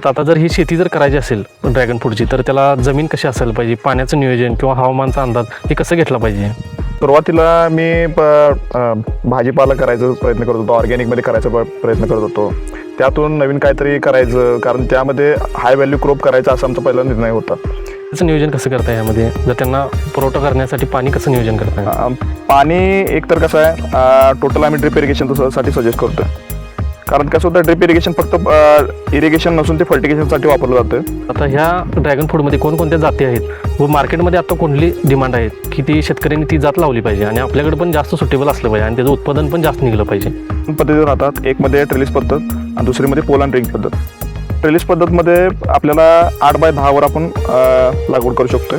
तर आता जर ही शेती जर करायची असेल ड्रॅगन फ्रूटची तर त्याला जमीन कशी असायला पाहिजे, पाण्याचं नियोजन किंवा हवामानचा अंदाज हे कसं घेतला पाहिजे? सुरुवातीला मी भाजीपाला करायचा प्रयत्न करत होतो, ऑर्गॅनिकमध्ये करायचा प्रयत्न करत होतो. त्यातून नवीन काहीतरी करायचं, कारण त्यामध्ये हाय व्हॅल्यू क्रॉप करायचा असा आमचा पहिला निर्णय होता. त्याचं नियोजन कसं करताय यामध्ये? जर त्यांना पुरवठा करण्यासाठी पाणी कसं नियोजन करताय? पाणी एकतर कसं आहे, टोटल आम्ही ड्रिप इरिगेशनसाठी सजेस्ट करतो. कारण कसं होतं, ड्रिप इरिगेशन फक्त इरिगेशन नसून ते फर्टिगेशनसाठी वापरलं जातं. आता ह्या ड्रॅगन फ्रूटमध्ये कोणकोणत्या जाती आहेत व मार्केटमध्ये आता कोणती डिमांड आहे की ती शेतकऱ्यांनी ती जात लावली पाहिजे आणि आपल्याकडे पण जास्त सुटेबल असलं पाहिजे आणि त्याचं उत्पादन पण जास्त निघलं पाहिजे? पद्धती राहतात. एक मध्ये ट्रेलिस पद्धत आणि दुसरीमध्ये पोल अँड रिंग पद्धत. ट्रेलिस पद्धतमध्ये आपल्याला 8x10 वर आपण लागवड करू शकतो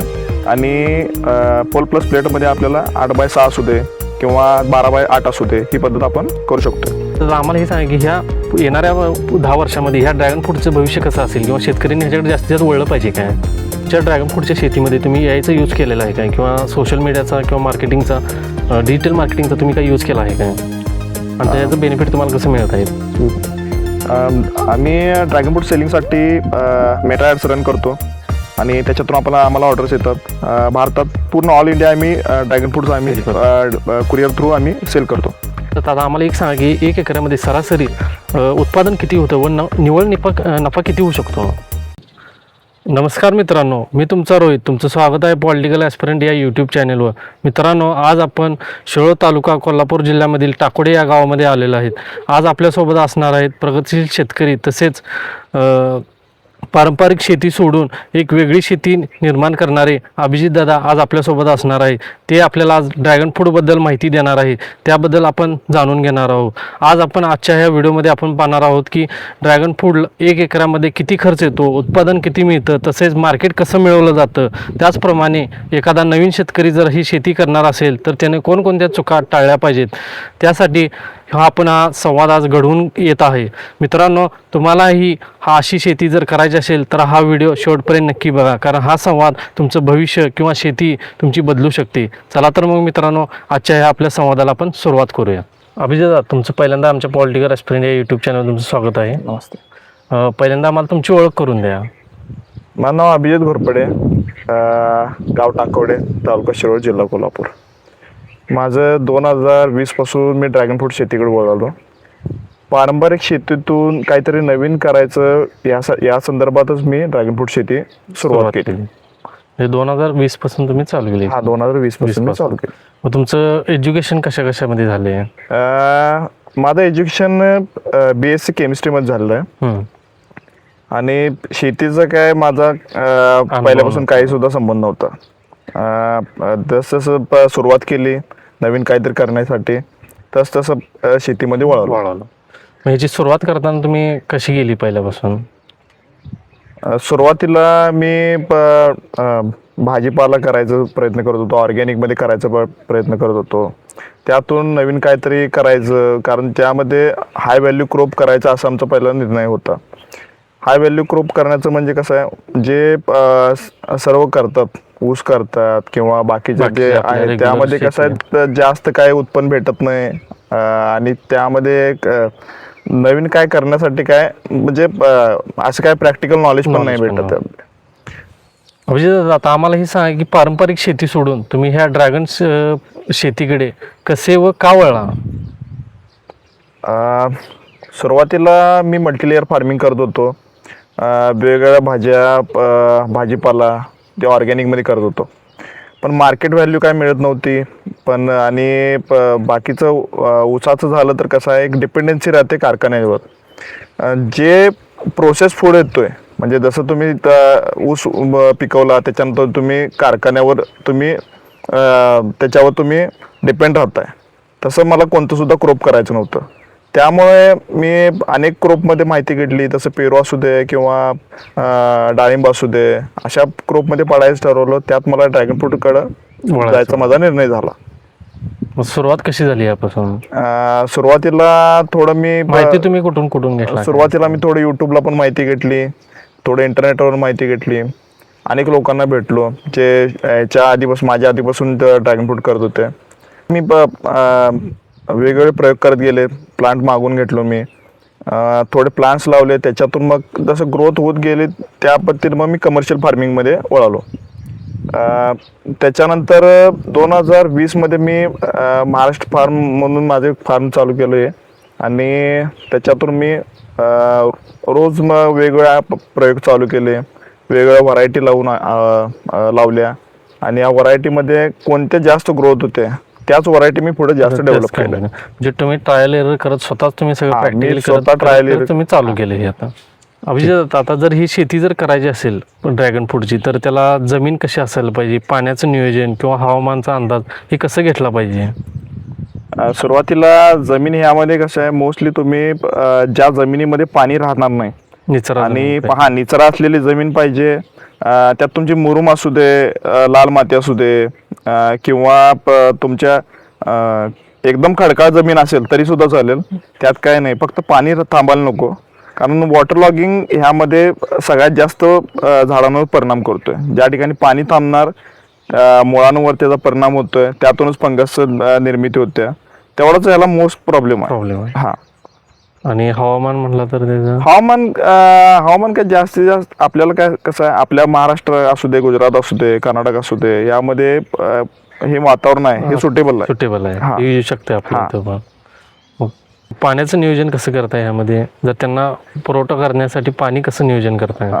आणि पोल प्लस प्लेटमध्ये आपल्याला 8x6 असू दे किंवा 12x8 असू दे, ही पद्धत आपण करू शकतो. तर आम्हाला हे सांगा की ह्या येणाऱ्या 10 वर्षामध्ये ह्या ड्रॅगन फ्रूटचं भविष्य कसं असेल किंवा शेतकऱ्यांनी ह्याच्याकडे जास्तीत जास्त वळलं पाहिजे काय? ज्या ड्रॅगन फ्रूटच्या शेतीमध्ये तुम्ही यायचा यूज केलेला आहे काय किंवा सोशल मीडियाचा किंवा मार्केटिंगचा डिजिटल मार्केटिंगचा तुम्ही काही यूज केला आहे काय आणि त्याचं बेनिफिट तुम्हाला कसं मिळत आहे? आम्ही ड्रॅगन फ्रूट सेलिंगसाठी मेटा ॲड्स रन करतो आणि त्याच्यातून आम्हाला ऑर्डर्स येतात. भारतात पूर्ण ऑल इंडिया आम्ही ड्रॅगन फ्रूट्स आम्ही कुरिअर थ्रू आम्ही सेल करतो. तर आता आम्हाला एक सांगा की 1 एकरामध्ये सरासरी उत्पादन किती होतं व निव्वळ नफा किती होऊ शकतो? नमस्कार मित्रांनो, मी तुमचा रोहित. तुमचं स्वागत आहे पॉलिटिकल ॲस्पिरंट या यूट्यूब चॅनलवर. मित्रांनो, आज आपण शिरोळ तालुका कोल्हापूर जिल्ह्यामधील टाकोडे या गावामध्ये आलेलो आहेत. आज आपल्यासोबत असणार आहेत प्रगतशील शेतकरी तसेच पारंपरिक शेती सोडून एक वेगळी शेती निर्माण करणारे अभिजित दादा आज आपल्यासोबत असणार आहे. ते आपल्याला आज ड्रॅगन फ्रूटबद्दल माहिती देणार आहे, त्याबद्दल आपण जाणून घेणार आहोत. आज आपण आजच्या ह्या व्हिडिओमध्ये आपण पाहणार आहोत की ड्रॅगन फ्रूट 1 एकरामध्ये किती खर्च येतो, उत्पादन किती मिळतं, तसेच मार्केट कसं मिळवलं जातं. त्याचप्रमाणे एखादा नवीन शेतकरी जर ही शेती करणार असेल तर त्याने कोणकोणत्या चुका टाळल्या पाहिजेत, त्यासाठी हा संवाद आज घडवून येत आहे. मित्रांनो, तुम्हालाही अशी शेती जर करायची असेल तर हा व्हिडिओ शेवटपर्यंत नक्की बघा, कारण हा संवाद तुमचं भविष्य किंवा शेती तुमची बदलू शकते. चला तर मग मित्रांनो, आजच्या ह्या आपल्या संवादाला आपण सुरुवात करूया. अभिजित, तुमचं पहिल्यांदा आमच्या पॉलिटिकल ॲस्पिरंट या यूट्यूब चॅनल तुमचं स्वागत आहे. नमस्ते. पहिल्यांदा आम्हाला तुमची ओळख करून द्या. माझं नाव अभिजित घोरपडे, गाव टाकोडे, तालुका शिरोळ, जिल्हा कोल्हापूर. माझं 2020 पासून मी ड्रॅगन फ्रूट शेतीकडे वळालो. पारंपरिक शेतीतून काहीतरी नवीन करायचं या संदर्भातच मी ड्रॅगन फ्रूट शेती सुरुवात केली. 2020 पासून तुम्ही चालू केली? 2020 पासून मी चालू केली. मग तुमचं एज्युकेशन कशामध्ये झाले? माझं एज्युकेशन BSc केमिस्ट्रीमध्ये झालेलं आहे आणि शेतीचं काय माझा पहिल्यापासून काही सुद्धा संबंध नव्हता. जसं सुरुवात केली नवीन काहीतरी करण्यासाठी तसं शेतीमध्ये वळालो. ह्याची सुरुवात करताना तुम्ही कशी गेली पहिल्यापासून? सुरुवातीला मी भाजीपाला करायचा प्रयत्न करत होतो, ऑर्गॅनिकमध्ये करायचा प्रयत्न करत होतो. त्यातून नवीन काहीतरी करायचं, कारण त्यामध्ये हाय व्हॅल्यू क्रॉप करायचा असा आमचा पहिला निर्णय होता. हाय व्हॅल्यू क्रॉप करण्याचं म्हणजे कसं आहे, जे सर्व करतात, ऊस करतात किंवा बाकीचे जे आहे त्यामध्ये कसं आहे जास्त काय उत्पन्न भेटत नाही आणि त्यामध्ये नवीन काय करण्यासाठी काय म्हणजे असं काय प्रॅक्टिकल नॉलेज पण नाही भेटत. म्हणजे आता आम्हाला हे सांगा की पारंपरिक शेती सोडून तुम्ही ह्या ड्रॅगन शेतीकडे कसे व का वळला? सुरुवातीला मी मल्टीलेअर फार्मिंग करत होतो. वेगवेगळ्या भाजीपाला ते ऑर्गॅनिकमध्ये करत होतो, पण मार्केट व्हॅल्यू काय मिळत नव्हती. पण आणि बाकीचं ऊसाचं झालं तर कसं आहे, एक डिपेंडन्सी राहते कारखान्यावर. जे प्रोसेस फूड येतोय, म्हणजे जसं तुम्ही ऊस पिकवला त्याच्यानंतर तुम्ही कारखान्यावर त्याच्यावर तुम्ही डिपेंड राहताय, तसं मला कोणतं सुद्धा क्रॉप करायचं नव्हतं. त्यामुळे मी अनेक क्रॉपमध्ये माहिती घेतली, तसं पेरू असू दे किंवा डाळिंब असू दे, अशा क्रॉपमध्ये पडायचं ठरवलं. त्यात मला ड्रॅगन फ्रूटकडं जायचा माझा निर्णय झाला. सुरुवात कशी झाली यापासून? सुरुवातीला थोडं मी माहिती तुम्ही कुठून घेतला? सुरुवातीला मी थोडं यूट्यूबला पण माहिती घेतली, थोडं इंटरनेटवर माहिती घेतली, अनेक लोकांना भेटलो जे माझ्या आधीपासून ड्रॅगन फ्रूट करत होते. मी वेगवेगळे प्रयोग करत गेले, प्लांट मागून घेतलो मी थोडे प्लांट्स लावले, त्याच्यातून मग जसं ग्रोथ होत गेले त्या पद्धतीने मग मी कमर्शियल फार्मिंगमध्ये वळालो. त्याच्यानंतर 2020 मध्ये मी महाराष्ट्र फार्म म्हणून माझे फार्म चालू केलं आहे आणि त्याच्यातून मी रोज मग वेगवेगळ्या प्रयोग चालू केले, वेगवेगळ्या व्हरायटी लावल्या आणि या व्हरायटीमध्ये कोणत्या जास्त ग्रोथ होते त्याच व्हरायटी मी पुढे जास्त डेव्हलप केल्या. म्हणजे तुम्ही ट्रायल एरर करत स्वतःच तुम्ही सगळं मी प्रॅक्टिकल स्वतः trial error तुम्ही चालू केले हे आता. अभिजित, आता जर ही शेती जर करायची असेल ड्रॅगन फ्रूटची, तर त्याला जमीन कशी असायला पाहिजे, पाण्याचं नियोजन किंवा हवामानचा अंदाज हे कसं घेतला पाहिजे? सुरुवातीला जमीन ह्यामध्ये कसं आहे, मोस्टली तुम्ही ज्या जमिनीमध्ये पाणी राहणार नाही निचरा आणि जमीन पाहिजे. निचरा असलेली जमीन पाहिजे. त्यात तुमची मुरुम असू दे, लाल माती असू दे, किंवा तुमच्या एकदम खडकाळ जमीन असेल तरी सुद्धा चालेल. त्यात काय नाही, फक्त पाणी थांबायला नको. कारण वॉटर लॉगिंग ह्यामध्ये सगळ्यात जास्त झाडांवर परिणाम करतोय. ज्या ठिकाणी पाणी थांबणार मुळांवर त्याचा परिणाम होतोय, त्यातूनच फंगस निर्मिती होते, तेवढाच याला मोस्ट प्रॉब्लेम आहे. हा. आणि हवामान म्हटलं तर त्याचं हवामान काय जास्तीत जास्त आपल्याला काय कसं आहे, आपल्या महाराष्ट्र असू दे, गुजरात असू दे, कर्नाटक असू दे, यामध्ये हे वातावरण आहे, हे सुटेबल आहे, हा. हे येऊ शकते आपल्या इथं पण. मग पाण्याचं नियोजन कसं करताय यामध्ये? जर त्यांना पुरवठा करण्यासाठी पाणी कसं नियोजन करताय?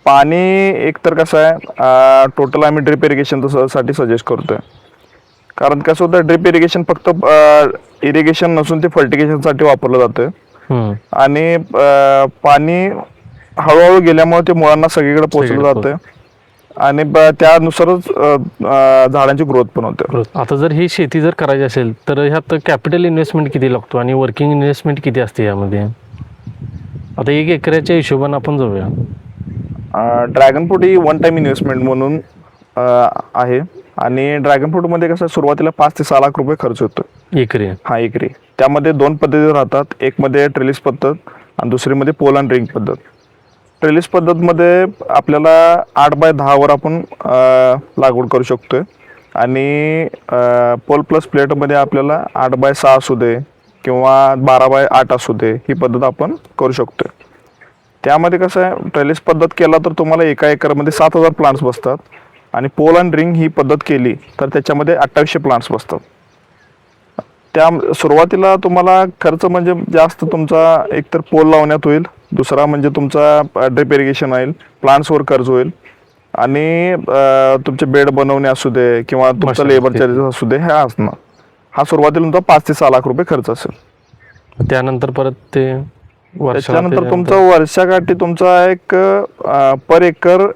पाणी एकतर कसं आहे, टोटल आम्ही ड्रिप इरिगेशन साठी सजेस्ट करतोय. कारण कसं होतं, ड्रिप इरिगेशन फक्त इरिगेशन नसून ते फर्टिगेशन साठी वापरलं जातं आणि पाणी हळूहळू गेल्यामुळे ते मुळांना सगळीकडे पोहोचलं जातं आणि त्यानुसारच झाडांची ग्रोथ पण होते. आता जर ही शेती जर करायची असेल तर ह्यात कॅपिटल इन्व्हेस्टमेंट किती लागतो आणि वर्किंग इन्व्हेस्टमेंट किती असते यामध्ये? आता 1 एकराच्या हिशोबाने आपण जाऊया. ड्रॅगन फ्रूट ही वन टाइम इन्व्हेस्टमेंट म्हणून आहे आणि ड्रॅगन फ्रूट मध्ये कसं सुरुवातीला 5 ते 6 लाख रुपये खर्च होतो एकरी. एकरी. त्यामध्ये 2 पद्धती राहतात, एक मध्ये ट्रेलिस पद्धत आणि दुसरी मध्ये पोल अँड रिंग पद्धत. ट्रेलिस पद्धत मध्ये आपल्याला 8x10 वर आपण लागवड करू शकतोय आणि पोल प्लस प्लेट मध्ये आपल्याला 8x6 असू दे किंवा 12x8 असू दे, ही पद्धत आपण करू शकतोय. त्यामध्ये कसं आहे, ट्रेलिस पद्धत केला तर तुम्हाला 1 एकरमध्ये 7,000 प्लांट्स बसतात आणि पोल अँड रिंग ही पद्धत केली तर त्याच्यामध्ये 2800 प्लांट्स बसतात. त्या सुरुवातीला तुम्हाला खर्च म्हणजे जास्त तुमचा एकतर पोल लावण्यात होईल, दुसरा म्हणजे तुमचा ड्रिप इरिगेशन होईल, प्लांट्सवर खर्च होईल आणि तुमचे बेड बनवणे असू दे किंवा तुमचा लेबर चार्जेस असू दे, हे असणार. हा सुरुवातीला तुमचा 5 ते 6 लाख रुपये खर्च असेल. त्यानंतर परत ते त्याच्यानंतर तुमचा वर्षाकाठी तुमचा एक पर एकर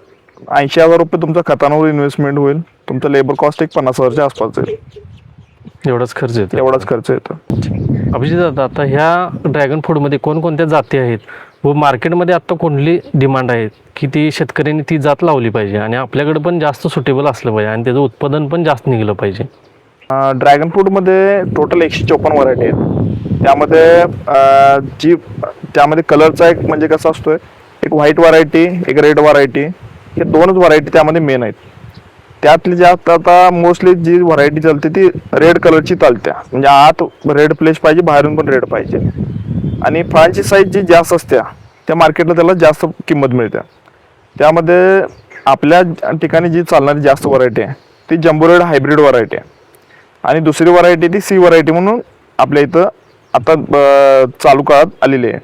80,000 रुपये तुमचा खतांवर इन्व्हेस्टमेंट होईल. तुमचा लेबर कॉस्ट एक 50,000च्या आसपास जाईल. एवढाच खर्च येतो. अभिजित, आता ह्या ड्रॅगन फ्रूटमध्ये कोणकोणत्या जाती आहेत व मार्केटमध्ये आता कोणती डिमांड आहे की ती शेतकऱ्यांनी ती जात लावली पाहिजे आणि आपल्याकडे पण जास्त सुटेबल असलं पाहिजे आणि त्याचं उत्पादन पण जास्त निघलं पाहिजे? ड्रॅगन फ्रूटमध्ये टोटल 154 व्हरायटी आहेत. त्यामध्ये कलरचा एक म्हणजे कसा असतोय, एक व्हाईट व्हरायटी, एक रेड व्हरायटी, हे 2च व्हरायटी त्यामध्ये मेन आहेत. त्यातली जास्त आता मोस्टली जी व्हरायटी चालते ती रेड कलरची चालते, म्हणजे आत रेड फ्लेश पाहिजे, बाहेरून पण रेड पाहिजे आणि फळांची साईज जी जास्त असते त्या मार्केटला त्याला जास्त किंमत मिळते. त्यामध्ये आपल्या ठिकाणी जी चालणारी जास्त व्हरायटी आहे ती जम्बो रेड हायब्रिड व्हरायटी आहे आणि दुसरी व्हरायटी ती सी व्हरायटी म्हणून आपल्या इथं आता चालू काळात आलेली आहे.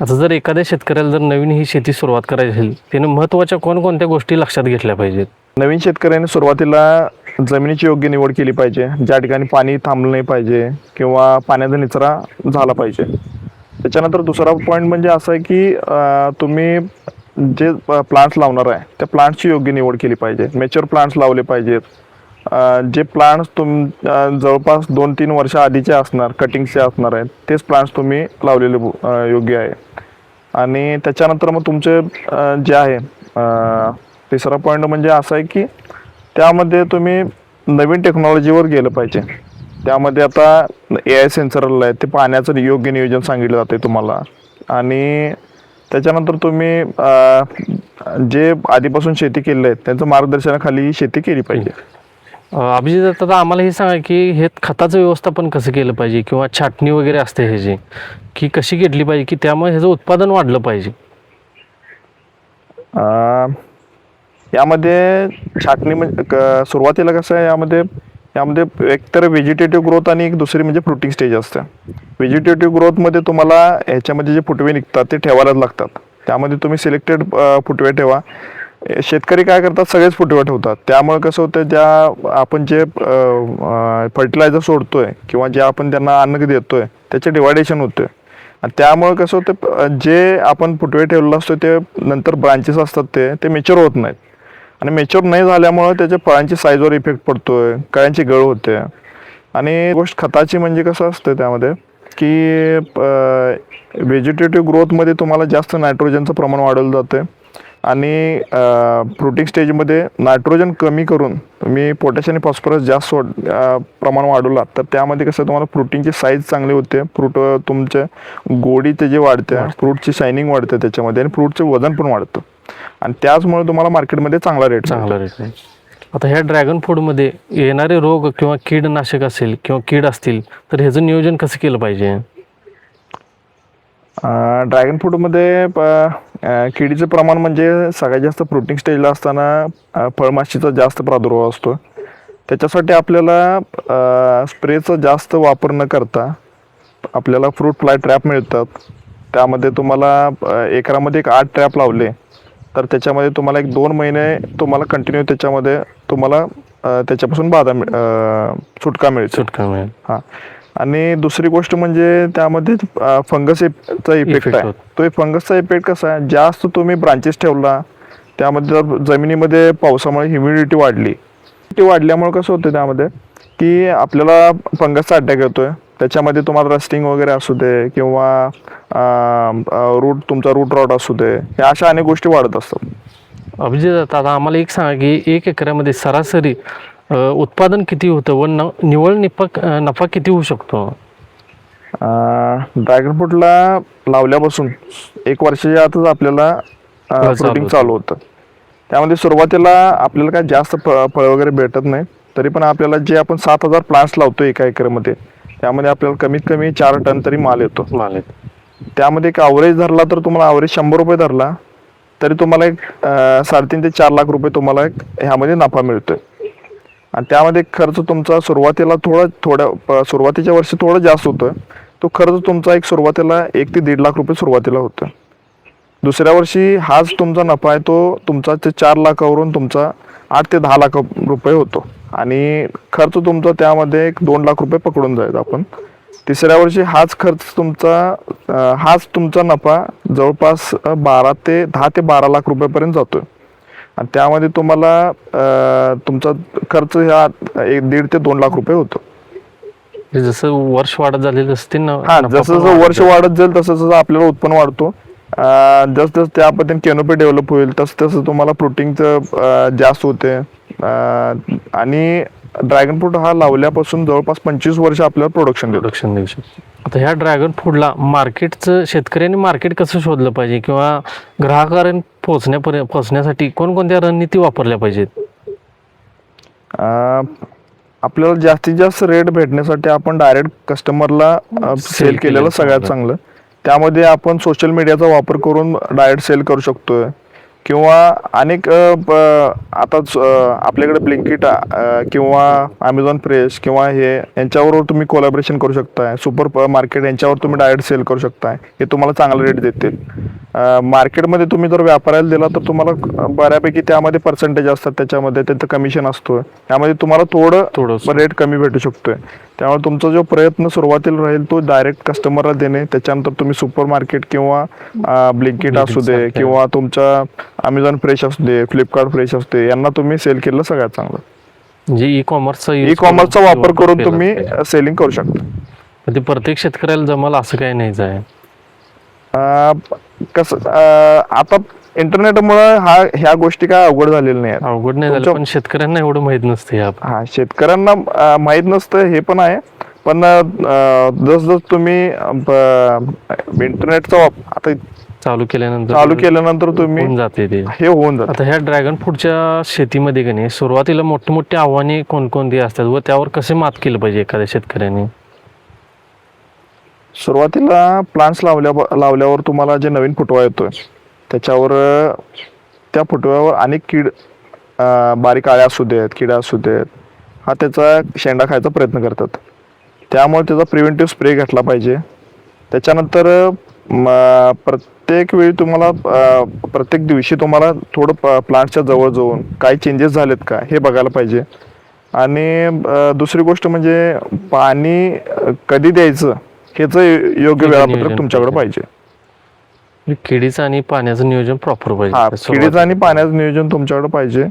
आता जर एखाद्या शेतकऱ्याला जर नवीन ही शेती सुरुवात करायची असेल, त्याने महत्त्वाच्या कोणकोणत्या गोष्टी लक्षात घेतल्या पाहिजेत? नवीन शेतकऱ्याने सुरुवातीला जमिनीची योग्य निवड केली पाहिजे, ज्या ठिकाणी पाणी थांबलं नाही पाहिजे किंवा पाण्याचा निचरा झाला पाहिजे. त्याच्यानंतर दुसरा पॉईंट म्हणजे असं आहे की तुम्ही जे प्लांट्स लावणार आहे त्या प्लांट्सची योग्य निवड केली पाहिजे. मॅच्युअर प्लांट्स लावले पाहिजेत. जे प्लांट्स जवळपास 2-3 वर्ष आधीचे असणार, कटिंगचे असणार आहेत, तेच प्लांट्स तुम्ही लावलेले योग्य आहे. आणि त्याच्यानंतर मग तुमचे जे आहे तिसरा पॉईंट म्हणजे असं आहे की त्यामध्ये तुम्ही नवीन टेक्नॉलॉजीवर गेलं पाहिजे. त्यामध्ये आता AI सेन्सर आलेलं आहे, ते पाण्याचं योग्य नियोजन सांगितलं जाते तुम्हाला आणि त्याच्यानंतर तुम्ही जे आधीपासून शेती केलेली आहे त्यांचं मार्गदर्शनाखाली शेती केली पाहिजे. अभिजित दादा आम्हाला हे सांगा की हे खताचं व्यवस्थापन कसं केलं पाहिजे किंवा छाटणी वगैरे असते ह्याची की कशी घेतली पाहिजे की त्यामुळे ह्याचं उत्पादन वाढलं पाहिजे. यामध्ये छाटणी म्हणजे सुरुवातीला कसं आहे, यामध्ये एकतर व्हेजिटेटिव्ह ग्रोथ आणि एक दुसरी म्हणजे फ्रुटिंग स्टेज असते. व्हेजिटेटिव्ह ग्रोथमध्ये तुम्हाला ह्याच्यामध्ये जे फुटवे निघतात ते ठेवायलाच लागतात. त्यामध्ये तुम्ही सिलेक्टेड फुटवे ठेवा. शेतकरी काय करतात, सगळेच फुटवे ठेवतात. त्यामुळे कसं होतं, ज्या आपण जे फर्टिलायझर सोडतोय किंवा जे आपण त्यांना अन्न देतोय त्याचे डिवायडेशन होतंय. आणि त्यामुळे कसं होतं, जे आपण फुटवे ठेवलेलं असतो ते नंतर ब्रांचेस असतात ते मेच्युअर होत नाहीत. आणि मेच्युअर नाही झाल्यामुळं त्याच्या फळांची साईजवर इफेक्ट पडतोय, कळ्यांची गळ होते. आणि गोष्ट खताची म्हणजे कसं असतं त्यामध्ये की व्हेजिटेटिव्ह ग्रोथमध्ये तुम्हाला जास्त नायट्रोजनचं प्रमाण वाढवलं जातं आणि फ्रुटिंग स्टेजमध्ये नायट्रोजन कमी करून तुम्ही पोटॅश आणि फॉस्फरस जास्त प्रमाण वाढवला तर त्यामध्ये कसं तुम्हाला फ्रुटिंगची साईज चांगली होते, फ्रूट तुमचे गोडी त्याची वाढते, फ्रूटची शायनिंग वाढते त्याच्यामध्ये आणि फ्रूटचं वजन पण वाढतं आणि त्याचमुळे तुम्हाला मार्केटमध्ये चांगला रेट आहे. आता ह्या ड्रॅगन फ्रूटमध्ये येणारे रोग किंवा कीडनाशक असेल किंवा कीड असतील तर ह्याचं नियोजन कसं केलं पाहिजे. ड्रॅगन फ्रूटमध्ये किडीचं प्रमाण म्हणजे सगळ्यात जास्त फ्रुटिंग स्टेजला असताना फळमाशीचा जास्त प्रादुर्भाव असतो. त्याच्यासाठी आपल्याला स्प्रेचा जास्त वापर न करता आपल्याला फ्रूट फ्लाय ट्रॅप मिळतात. त्यामध्ये तुम्हाला एकरामध्ये 8 ट्रॅप लावले तर त्याच्यामध्ये तुम्हाला 1-2 महिने तुम्हाला कंटिन्यू त्याच्यामध्ये तुम्हाला त्याच्यापासून सुटका मिळेल. हां. आणि दुसरी गोष्ट म्हणजे त्यामध्ये फंगसचा इफेक्ट आहे. तो फंगसचा इफेक्ट कसा आहे, जास्त तुम्ही ब्रांचेस ठेवला त्यामध्ये जमिनीमध्ये पावसामुळे ह्युमिडिटी वाढल्यामुळे कसं होतं त्यामध्ये की आपल्याला फंगसचा अटॅक येतोय. त्याच्यामध्ये तुम्हाला रस्टिंग वगैरे असू दे किंवा तुमचा रूट रॉट असू दे, ह्या अशा अनेक गोष्टी वाढत असतात. अभिजित आता आम्हाला एक सांगा की 1 एकरामध्ये सरासरी उत्पादन किती होतं व निव्वळ नफा किती होऊ शकतो. ड्रॅगन फ्रूटला लावल्यापासून 1 वर्षाच्या आतच आपल्याला फ्रुटिंग चालू होतं. त्यामध्ये सुरुवातीला आपल्याला काय जास्त फळ वगैरे भेटत नाही, तरी पण आपल्याला जे आपण 7,000 प्लांट्स लावतो 1 एकरमध्ये त्यामध्ये आपल्याला कमीत कमी 4 टन तरी माल येतो. त्यामध्ये एक ॲव्हरेज धरला तर तुम्हाला ॲव्हरेज 100 रुपये धरला तरी तुम्हाला 3.5 ते 4 लाख रुपये तुम्हाला ह्यामध्ये नफा मिळतोय. आणि त्यामध्ये खर्च तुमचा सुरुवातीला सुरुवातीच्या वर्षी थोडं जास्त होतं. तो खर्च तुमचा सुरुवातीला 1 ते 1.5 लाख रुपये सुरुवातीला होतं. दुसऱ्या वर्षी हाच तुमचा नफा आहे तो तुमचा 4 लाखावरून तुमचा 8 ते 10 लाख रुपये होतो आणि खर्च तुमचा त्यामध्ये 2 लाख रुपये पकडून जायचं आपण. तिसऱ्या वर्षी हाच तुमचा नफा जवळपास 10 ते 12 लाख रुपयेपर्यंत जातोय आणि त्यामध्ये तुम्हाला तुमचा खर्च ह्या 1.5 ते 2 लाख रुपये होतो. जसं वर्ष वाढत झालेलं असते ना. जसं जसं वर्ष वाढत जाईल तसं तसं आपल्याला उत्पन्न वाढतो. जसं त्या पद्धतीने कॅनोपी डेव्हलप होईल तसं तसं तुम्हाला फ्रुटिंगचं जास्त होते. आणि ड्रॅगन फ्रूट हा लावल्यापासून जवळपास 25 वर्ष आपल्याला प्रोडक्शन देऊ शकतो. आता ह्या ड्रॅगन फ्रूटला शेतकऱ्यांनी मार्केट कसं शोधलं पाहिजे किंवा ग्राहकांपर्यंत पोहोचण्यासाठी कोणकोणत्या रणनीती वापरल्या पाहिजेत. आपल्याला जास्तीत जास्त रेट भेटण्यासाठी आपण डायरेक्ट कस्टमरला सेल केलेलं सगळ्यात चांगलं. त्यामध्ये आपण सोशल मीडियाचा वापर करून डायरेक्ट सेल करू शकतोय किंवा अनेक आता आपल्याकडे ब्लिंकिट किंवा Amazon फ्रेश किंवा यांच्यावर तुम्ही कोलॅबरेशन करू शकताय. सुपर मार्केट यांच्यावर तुम्ही डायरेक्ट सेल करू शकताय. हे तुम्हाला चांगला रेट देतील. मार्केटमध्ये तुम्ही जर व्यापाराला दिला तर तुम्हाला बऱ्यापैकी त्यामध्ये पर्सेंटेज असतात, त्याच्यामध्ये त्यांचं कमिशन असतो. त्यामध्ये तुम्हाला थोडं रेट कमी भेटू शकतोय. त्यामुळे तुमचा जो प्रयत्न सुरुवातीला राहील तो डायरेक्ट कस्टमरला देणे. त्याच्यानंतर तुम्ही सुपर मार्केट किंवा ब्लिंकिट असू दे किंवा तुमचा Amazon फ्रेश असू दे, फ्लिपकार्ट फ्रेश असू दे, यांना तुम्ही सेल केलं सगळ्यात चांगलं. म्हणजे ई कॉमर्सचा वापर करून तुम्ही सेलिंग करू शकता. ते प्रत्येक शेतकऱ्याला जमल असं काही नाहीच आहे. कसं आता इंटरनेटमुळे ह्या गोष्टी काय अवघड झालेल्या नाही. अवघड नाही झालं पण शेतकऱ्यांना एवढं माहित नसतं. शेतकऱ्यांना माहित नसतं हे पण आहे. पण जस तुम्ही इंटरनेटचा आता चालू केल्यानंतर चालू केल्यानंतर तुम्ही होऊन जाते ते. हे होऊन जातं. आता ह्या ड्रॅगन फ्रूटच्या शेतीमध्ये की नाही सुरुवातीला मोठी मोठी आव्हाने कोणकोणती असतात व त्यावर कसे मात केलं पाहिजे एखाद्या शेतकऱ्याने? सुरुवातीला प्लांट्स लावल्यावर तुम्हाला जे नवीन फुटवा येतोय त्याच्यावर त्या फुटव्यावर अनेक बारीक आळ्या असू देत, किडा असू देत, हा त्याचा शेंडा खायचा प्रयत्न करतात. त्यामुळे त्याचा प्रिव्हेंटिव्ह स्प्रे घेतला पाहिजे. त्याच्यानंतर प्रत्येक वेळी तुम्हाला प्रत्येक दिवशी तुम्हाला थोडं प्लांटच्या जवळ जाऊन काही चेंजेस झालेत का हे बघायला पाहिजे. आणि दुसरी गोष्ट म्हणजे पाणी कधी द्यायचं ह्याचं योग्य वेळापत्रक नियोजन तुमच्याकडे पाहिजे. किडीचं आणि पाण्याचं नियोजन प्रॉपर हा, पाहिजे. किडीचं आणि पाण्याचं नियोजन तुमच्याकडे पाहिजे.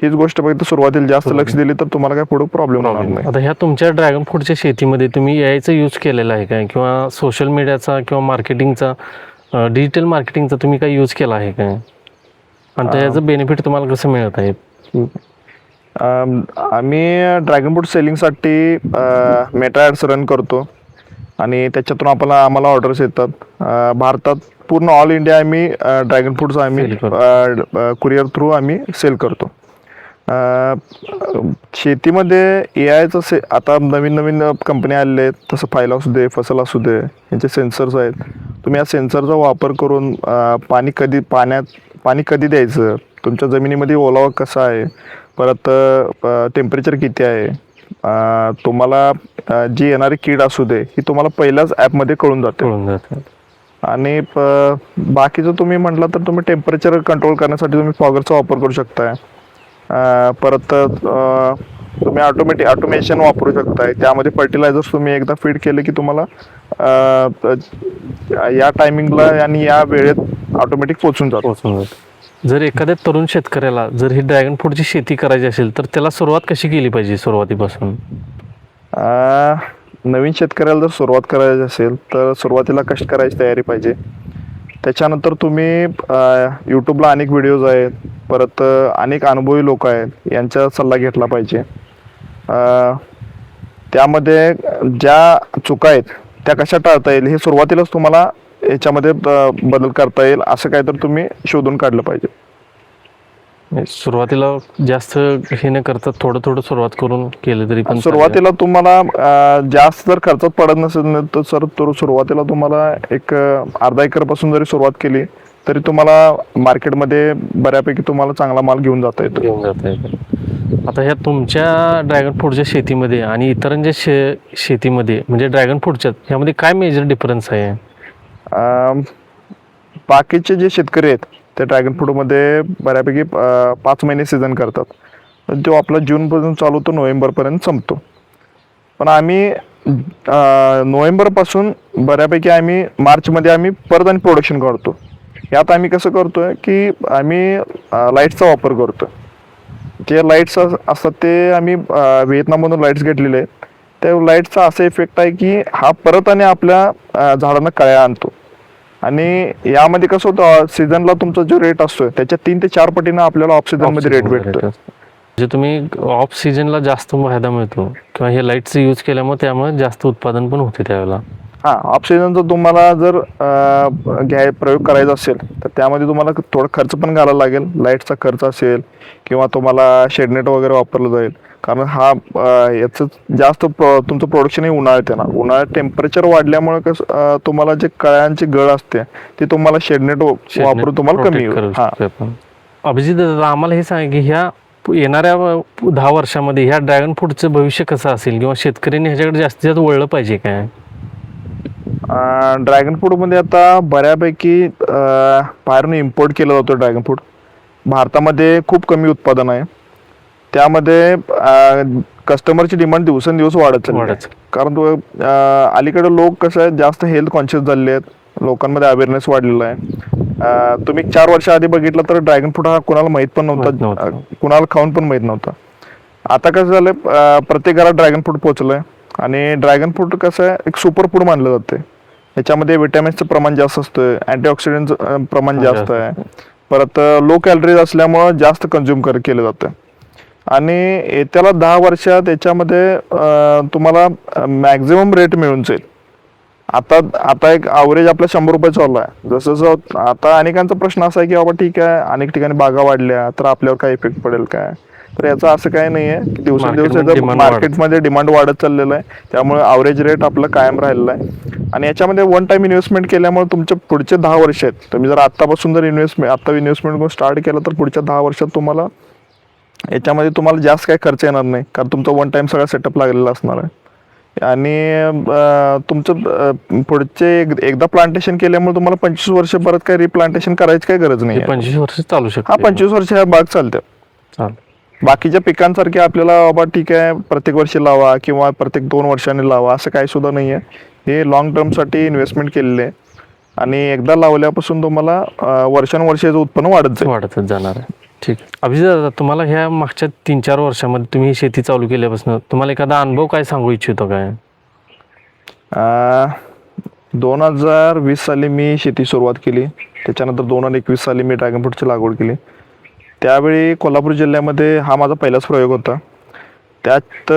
हीच गोष्ट फक्त सुरुवातीला जास्त लक्ष दिली तर तुम्हाला काय पुढे प्रॉब्लेम होणार नाही. आता ह्या तुमच्या ड्रॅगन फ्रूटच्या शेतीमध्ये तुम्ही यायचं यूज केलेला आहे काय, किंवा सोशल मीडियाचा किंवा मार्केटिंगचा डिजिटल मार्केटिंगचा तुम्ही काही यूज केला आहे काय, आणि त्याचं बेनिफिट तुम्हाला कसं मिळत आहे? आम्ही ड्रॅगन फ्रूट सेलिंगसाठी मेटा ॲड्स रन करतो आणि त्याच्यातून आम्हाला ऑर्डर्स येतात. भारतात पूर्ण ऑल इंडिया आम्ही ड्रॅगन फ्रूटचं आम्ही कुरिअर थ्रू आम्ही सेल करतो. शेतीमध्ये AIचं आता नवीन नवीन कंपन्या आलेल्या आहेत, तसं फाईल असू दे, फसल असू दे, यांचे सेन्सर्स आहेत. तुम्ही या सेन्सरचा वापर करून पाणी कधी द्यायचं, तुमच्या जमिनीमध्ये ओलावा कसा आहे, परत टेम्परेचर किती आहे, तुम्हाला जी येणारी कीड असू दे ही तुम्हाला पहिल्याच ॲपमध्ये कळून जाते. आणि बाकीचं तुम्ही म्हटलं तर तुम्ही टेम्परेचर कंट्रोल करण्यासाठी तुम्ही फॉगरचा वापर करू शकताय. परत तुम्ही ऑटोमेशन वापरू शकताय. त्यामध्ये फर्टिलायझर्स तुम्ही एकदा फीड केले की तुम्हाला या टायमिंगला आणि या वेळेत ऑटोमॅटिक पोचून जातो. जर एखाद्या तरुण शेतकऱ्याला जर ही ड्रॅगन फ्रूटची शेती करायची असेल तर त्याला सुरुवात कशी केली पाहिजे सुरुवातीपासून? नवीन शेतकऱ्याला जर सुरुवात करायची असेल तर सुरुवातीला कष्ट करायची तयारी पाहिजे. त्याच्यानंतर तुम्ही यूट्यूबला अनेक व्हिडिओज आहेत, परत अनेक अनुभवी लोक आहेत, यांचा सल्ला घेतला पाहिजे. त्यामध्ये ज्या चुका आहेत त्या कशा टाळता येईल हे सुरुवातीलाच तुम्हाला याच्यामध्ये बदल करता येईल असं काय तर तुम्ही शोधून काढलं पाहिजे. सुरुवातीला जास्त हे न करता थोडं थोडं सुरुवात करून केलं तरी पण सुरुवातीला तुम्हाला जास्त जर खर्चात पडत नसेल तर सुरुवातीला तुम्हाला एक अर्धा एकर पासून जरी सुरुवात केली तरी तुम्हाला मार्केटमध्ये बऱ्यापैकी तुम्हाला चांगला माल घेऊन जाता येतो. आता ह्या तुमच्या ड्रॅगन फ्रूटच्या शेतीमध्ये आणि इतरांच्या शेतीमध्ये म्हणजे ड्रॅगन फ्रूटच्या ह्यामध्ये काय मेजर डिफरन्स आहे? बाकीचे जे शेतकरी आहेत ते ड्रॅगन फ्रूटमध्ये बऱ्यापैकी 5 महिने सीझन करतात. तो आपला जूनपासून चालू होतो, नोव्हेंबरपर्यंत संपतो. पण आम्ही नोव्हेंबरपासून बऱ्यापैकी आम्ही मार्चमध्ये आम्ही परत आणि प्रोडक्शन काढतो. यात आम्ही कसं करतोय की आम्ही लाईट्सचा वापर करतो. जे लाईट्स असतात ते आम्ही व्हिएतनाममधून लाईट्स घेतलेले आहेत. त्या लाईटचा असा इफेक्ट आहे की हा परत आणि आपल्या झाडांना कळ्या आणतो. आणि यामध्ये कसं होतं, सीझनला तुमचा जो रेट असतोय त्याच्या 3 ते 4 पटीनं आपल्याला ऑफ सीझनमध्ये रेट भेटतो. म्हणजे तुम्ही ऑफ सीझनला जास्त फायदा मिळतो किंवा हे लाईटचं यूज केल्यामुळे त्यामुळे जास्त उत्पादन पण होते त्यावेळेला. ऑफ सीझनचा तुम्हाला जर प्रयोग करायचा असेल तर त्यामध्ये तुम्हाला थोडा खर्च पण घालायला लागेल. लाईटचा खर्च असेल किंवा तुम्हाला शेडनेट वगैरे वापरलं जाईल, कारण याचं जास्त तुमचं प्रोडक्शन हे उन्हाळ्यात आहे ना. उन्हाळ्यात टेम्परेचर वाढल्यामुळे कसं तुम्हाला जे कळ्यांची गळ असते ती तुम्हाला शेडनेट वापरून तुम्हाला कमी होईल. अभिजित दादा, आम्हाला हे सांगा की ह्या येणाऱ्या 10 वर्षामध्ये ह्या ड्रॅगन फ्रूटचं भविष्य कसं असेल किंवा शेतकऱ्यांनी ह्याच्याकडे जास्तीत जास्त वळलं पाहिजे काय? ड्रॅगन फ्रूटमध्ये आता बऱ्यापैकी बाहेरून इम्पोर्ट केलं जातं ड्रॅगन फ्रूट. भारतामध्ये खूप कमी उत्पादन आहे. त्यामध्ये कस्टमरची डिमांड दिवसेंदिवस वाढत चालली. कारण अलीकडे लोक कसं आहे जास्त हेल्थ कॉन्शियस झालेले आहेत, लोकांमध्ये अवेअरनेस वाढलेला आहे. तुम्ही 4 वर्षा आधी बघितलं तर ड्रॅगन फ्रूट हा कुणाला माहीत पण नव्हता, कुणाला खाऊन पण माहीत नव्हता. आता कसं झालंय, प्रत्येक घरात ड्रॅगन फ्रूट पोहोचलंय. आणि ड्रॅगन फ्रूट कसं आहे एक सुपर फूड मानलं जाते. याच्यामध्ये विटॅमिन्सचं प्रमाण जास्त असतं, अँटीऑक्सिडंटचं प्रमाण जास्त आहे, परत लो कॅलरीज असल्यामुळं जास्त कंझ्युम केलं जातं. आणि त्याला 10 वर्षात याच्यामध्ये तुम्हाला मॅक्झिमम रेट मिळून जाईल. आता आता एक ॲव्हरेज आपला 100 रुपये चालू आहे. जसं जसं आता अनेकांचा प्रश्न असा आहे की बाबा ठीक आहे अनेक ठिकाणी बागा वाढल्या तर आपल्यावर काय इफेक्ट पडेल काय, तर याचं असं काय नाही आहे की दिवसेंदिवस मार्केटमध्ये demand मार्केटमध्ये डिमांड वाढत चाललेलं आहे. त्यामुळे ॲव्हरेज रेट आपलं कायम राहिलेला आहे. आणि याच्यामध्ये वन टाइम इन्व्हेस्टमेंट केल्यामुळे तुमचे पुढचे 10 वर्ष आहेत. तुम्ही जर आत्तापासून जर इन्व्हेस्टमेंट स्टार्ट केलं तर पुढच्या 10 वर्षात तुम्हाला याच्यामध्ये तुम्हाला जास्त काही खर्च येणार नाही, कारण तुमचा वन टाइम सगळा सेटअप लागलेला असणार आहे. आणि तुमचं पुढचे एकदा प्लांटेशन केल्यामुळे तुम्हाला 25 वर्ष परत काही रिप्लांटेशन करायची काही गरज नाही. 25 वर्ष चालू हा शकते. 25 वर्ष ह्या बाग चालते. चालेल. बाकीच्या पिकांसारखे आपल्याला बाबा ठीक आहे प्रत्येक वर्षी लावा किंवा प्रत्येक 2 वर्षांनी लावा असं काही सुद्धा नाही आहे. हे लॉंग टर्मसाठी इन्व्हेस्टमेंट केलेले आहे आणि एकदा लावल्यापासून तुम्हाला वर्षानुवर्षाचं उत्पन्न वाढतच जाणार आहे. ठीक. अभिजित दादा, तुम्हाला ह्या मागच्या 3-4 वर्षामध्ये तुम्ही ही शेती चालू केल्यापासून तुम्हाला एखादा अनुभव काय सांगू इच्छितो काय? 2020 साली मी शेती सुरुवात केली. त्याच्यानंतर 2021 साली मी ड्रॅगन फ्रूटची लागवड केली. त्यावेळी कोल्हापूर जिल्ह्यामध्ये हा माझा पहिलाच प्रयोग होता. त्यात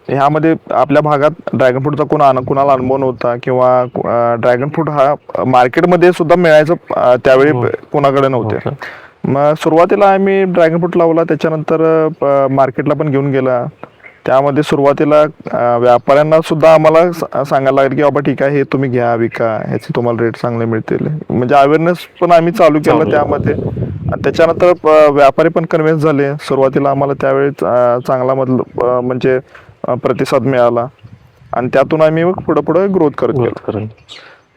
ह्यामध्ये आपल्या भागात ड्रॅगन फ्रूटचा कुणाला अनुभव नव्हता किंवा ड्रॅगन फ्रूट हा मार्केटमध्ये सुद्धा मिळायचं त्यावेळी कोणाकडे नव्हते. मग सुरुवातीला आम्ही ड्रॅगन फ्रूट लावला, त्याच्यानंतर मार्केटला पण घेऊन गेला. त्यामध्ये सुरुवातीला व्यापाऱ्यांना सुद्धा आम्हाला सांगायला लागेल की बाबा ठीक आहे हे तुम्ही घ्या विका, ह्याचे तुम्हाला रेट चांगले मिळतील. म्हणजे अवेअरनेस पण आम्ही चालू केलं त्यामध्ये. त्याच्यानंतर व्यापारी पण कन्व्हिन्स झाले. सुरुवातीला आम्हाला त्यावेळी चांगला म्हणजे प्रतिसाद मिळाला आणि त्यातून आम्ही पुढे पुढे ग्रोथ करत गेलो.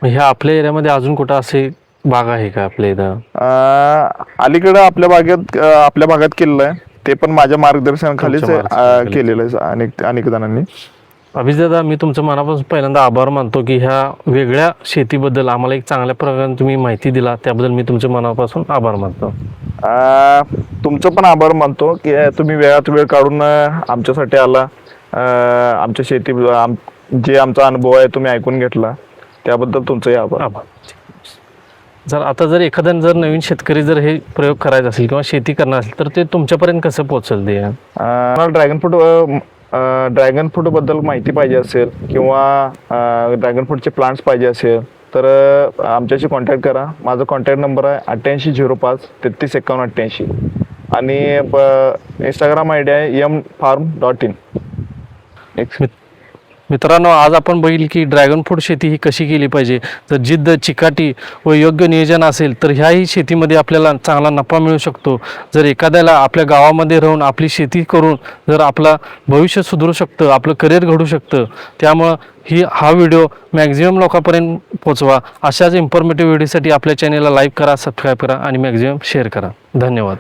ह्या आपल्या एरियामध्ये अजून कुठं असे बाग आहे का आपल्या इथं? अलीकडे आपल्या भागात केलेलं आहे, ते पण माझ्या मार्गदर्शनाखालीच केलेलं आहे अनेक जणांनी. अभिजित दादा, मी तुमचं मनापासून पहिल्यांदा आभार मानतो की ह्या वेगळ्या शेतीबद्दल आम्हाला एक चांगल्या प्रकारे तुम्ही माहिती दिला, त्याबद्दल मी तुमच्या मनापासून आभार मानतो. तुमचं पण आभार मानतो की तुम्ही वेळात वेळ काढून आमच्यासाठी आला. आमच्या शेती जे आमचा अनुभव आहे तुम्ही ऐकून घेतला, त्याबद्दल तुमचंही आभार. जर एखाद्या नवीन शेतकरी जर हे प्रयोग करायचा असेल किंवा शेती करणार असेल तर ते तुमच्यापर्यंत कसं पोहोचेल? ते ड्रॅगन फ्रूट बद्दल माहिती पाहिजे असेल किंवा ड्रॅगन फ्रूटचे प्लांट्स पाहिजे असेल तर आमच्याशी कॉन्टॅक्ट करा. माझा कॉन्टॅक्ट नंबर आहे 8805 335188 आणि इंस्टाग्राम आय डी आहे mfarm.in. मित्रांनो, आज आपण बघितलं की ड्रॅगन फ्रूट शेती ही कशी केली पाहिजे. जर जिद्द, चिकाटी व योग्य नियोजन असेल तर ह्याही शेतीमध्ये आपल्याला चांगला नफा मिळू शकतो. जर एखाद्याला आपल्या गावामध्ये राहून आपली शेती करून जर आपलं भविष्य सुधारू शकतं, आपलं करिअर घडू शकतं. त्यामुळं हा व्हिडिओ मॅक्झिमम लोकांपर्यंत पोचवा. अशाच इन्फॉर्मेटिव्ह व्हिडिओसाठी आपल्या चॅनेलला लाईक करा, सबस्क्राईब करा आणि मॅक्झिमम शेअर करा. धन्यवाद.